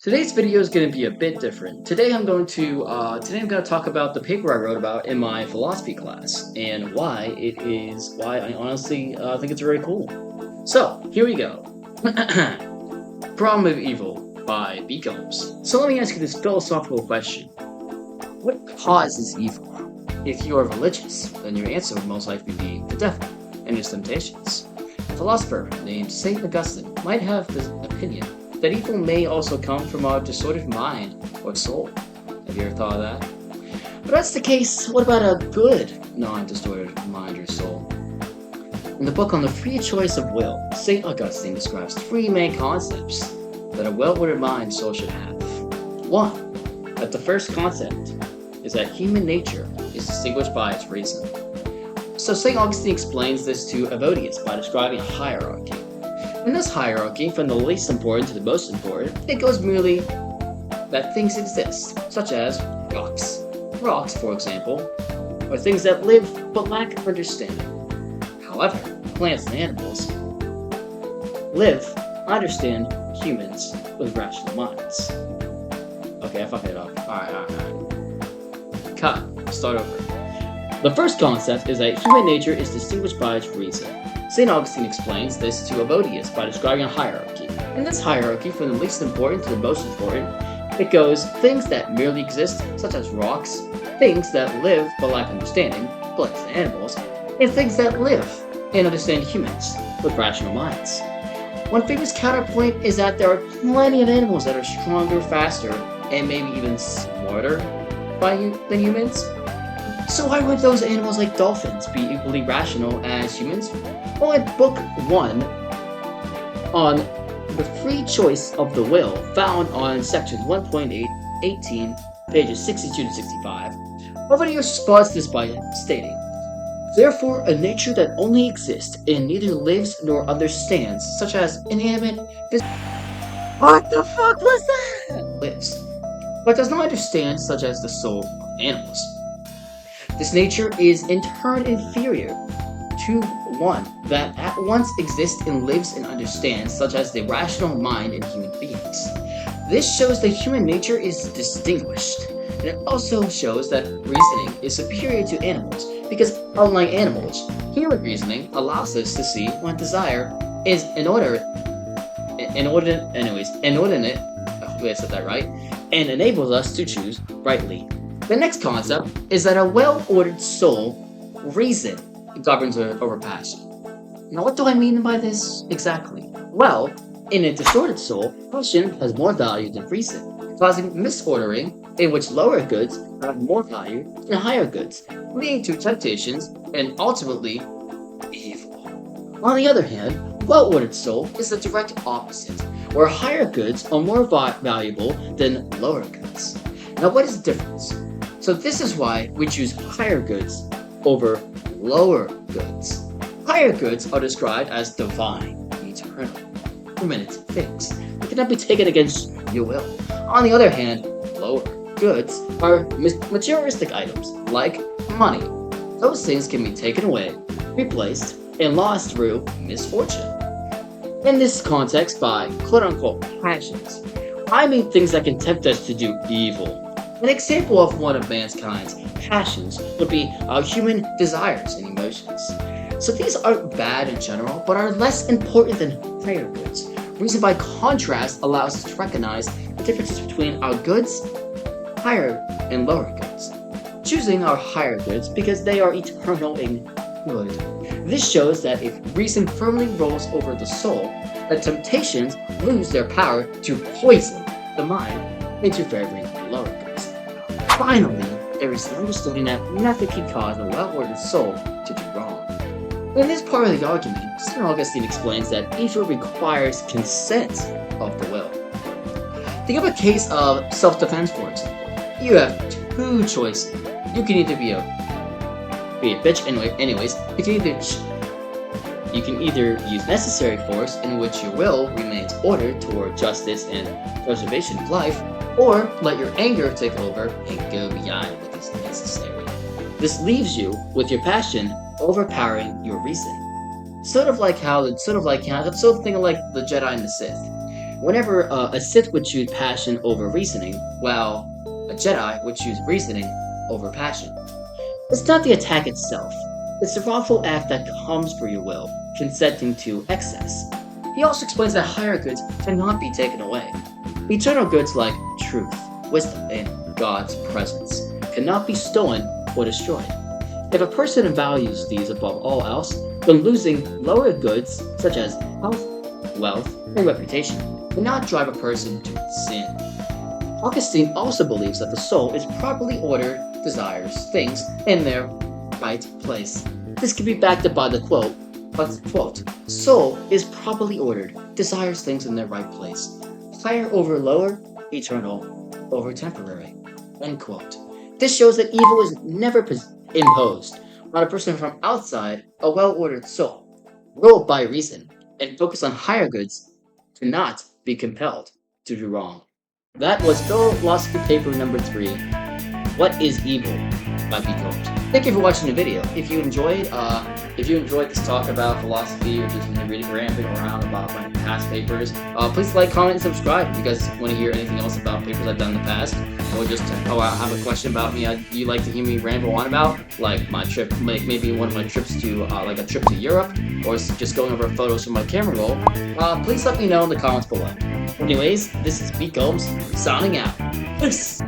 Today's video is going to be a bit different. Today I'm going to talk about the paper I wrote about in my philosophy class and why I honestly think it's very cool. So here we go. Problem of Evil by B. Combs. So let me ask you this philosophical question: what causes evil? If you are religious, then your answer would most likely be the devil and his temptations. A philosopher named Saint Augustine might have the opinion that evil may also come from our disordered mind or soul. Have you ever thought of that? But that's the case, what about a good, non-distorted mind or soul? In the book on the free choice of will, St. Augustine describes three main concepts that a well-ordered mind and soul should have. One, that the first concept is that human nature is distinguished by its reason. So St. Augustine explains this to Evodius by describing a hierarchy. In this hierarchy, from the least important to the most important, it goes merely that things exist, such as rocks. Rocks, for example, are things that live but lack understanding. However, plants and animals live, understand humans with rational minds. Okay, I fucked it up. Alright. Cut. Start over. The first concept is that human nature is distinguished by its reason. St. Augustine explains this to Evodius by describing a hierarchy. In this hierarchy, from the least important to the most important, it goes things that merely exist, such as rocks, things that live but lack understanding, plants and animals, and things that live and understand humans with rational minds. One famous counterpoint is that there are plenty of animals that are stronger, faster, and maybe even smarter than humans. So why would those animals like dolphins be equally rational as humans? Well, in Book 1 on the free choice of the will, found on sections 1.18, pages 62 to 65, Evodius responds to this by stating, therefore, a nature that only exists and neither lives nor understands, such as inanimate what the fuck was that? Lives, but does not understand, such as the soul of animals. This nature is in turn inferior to one that at once exists and lives and understands, such as the rational mind in human beings. This shows that human nature is distinguished, and it also shows that reasoning is superior to animals, because unlike animals, human reasoning allows us to see when desire is inordinate, I hope I said that right, and enables us to choose rightly. The next concept is that a well-ordered soul, reason, governs over passion. Now, what do I mean by this exactly? Well, in a distorted soul, passion has more value than reason, causing misordering in which lower goods have more value than higher goods, leading to temptations and ultimately evil. On the other hand, well-ordered soul is the direct opposite, where higher goods are more valuable than lower goods. Now, what is the difference? So this is why we choose higher goods over lower goods. Higher goods are described as divine, eternal, permanent things that cannot be taken against your will. On the other hand, lower goods are materialistic items, like money. Those things can be taken away, replaced, and lost through misfortune. In this context, by quote-unquote passions, I mean things that can tempt us to do evil. An example of one of mankind's passions would be our human desires and emotions. So these aren't bad in general, but are less important than higher goods. Reason by contrast allows us to recognize the differences between our goods, higher and lower goods, choosing our higher goods because they are eternal and good. This shows that if reason firmly rules over the soul, that temptations lose their power to poison the mind into favoring lower goods. Finally, there is an understanding that nothing can cause a well-ordered soul to do wrong. In this part of the argument, St. Augustine explains that evil requires consent of the will. Think of a case of self-defense, for example. You have two choices. You can either be a bitch anyways. You can either use necessary force, in which your will remains ordered toward justice and preservation of life, or let your anger take over and go beyond what is necessary. This leaves you with your passion overpowering your reason. Sort of thinking like the Jedi and the Sith. Whenever a Sith would choose passion over reasoning, while a Jedi would choose reasoning over passion. It's not the attack itself, it's the wrongful act that comes for your will, consenting to excess. He also explains that higher goods cannot be taken away. Eternal goods like truth, wisdom, and God's presence cannot be stolen or destroyed. If a person values these above all else, then losing lower goods such as health, wealth, and reputation cannot drive a person to sin. Augustine also believes that the soul is properly ordered, desires things in their right place. This can be backed up by the quote, soul is properly ordered, desires things in their right place. Higher over lower, eternal over temporary. End quote. This shows that evil is never imposed on a person from outside a well-ordered soul, ruled by reason, and focused on higher goods, cannot be compelled to do wrong. That was philosophy paper number 3, What is Evil? By B. Combs. Thank you for watching the video. If you enjoyed this talk about philosophy or just reading rambling around about my past papers, please like, comment, and subscribe if you guys want to hear anything else about papers I've done in the past, or just I have a question about me you'd like to hear me ramble on about, like my trip, maybe one of my trips to like a trip to Europe, or just going over photos from my camera roll. Please let me know in the comments below. Anyways, this is B. Combs signing out. Peace.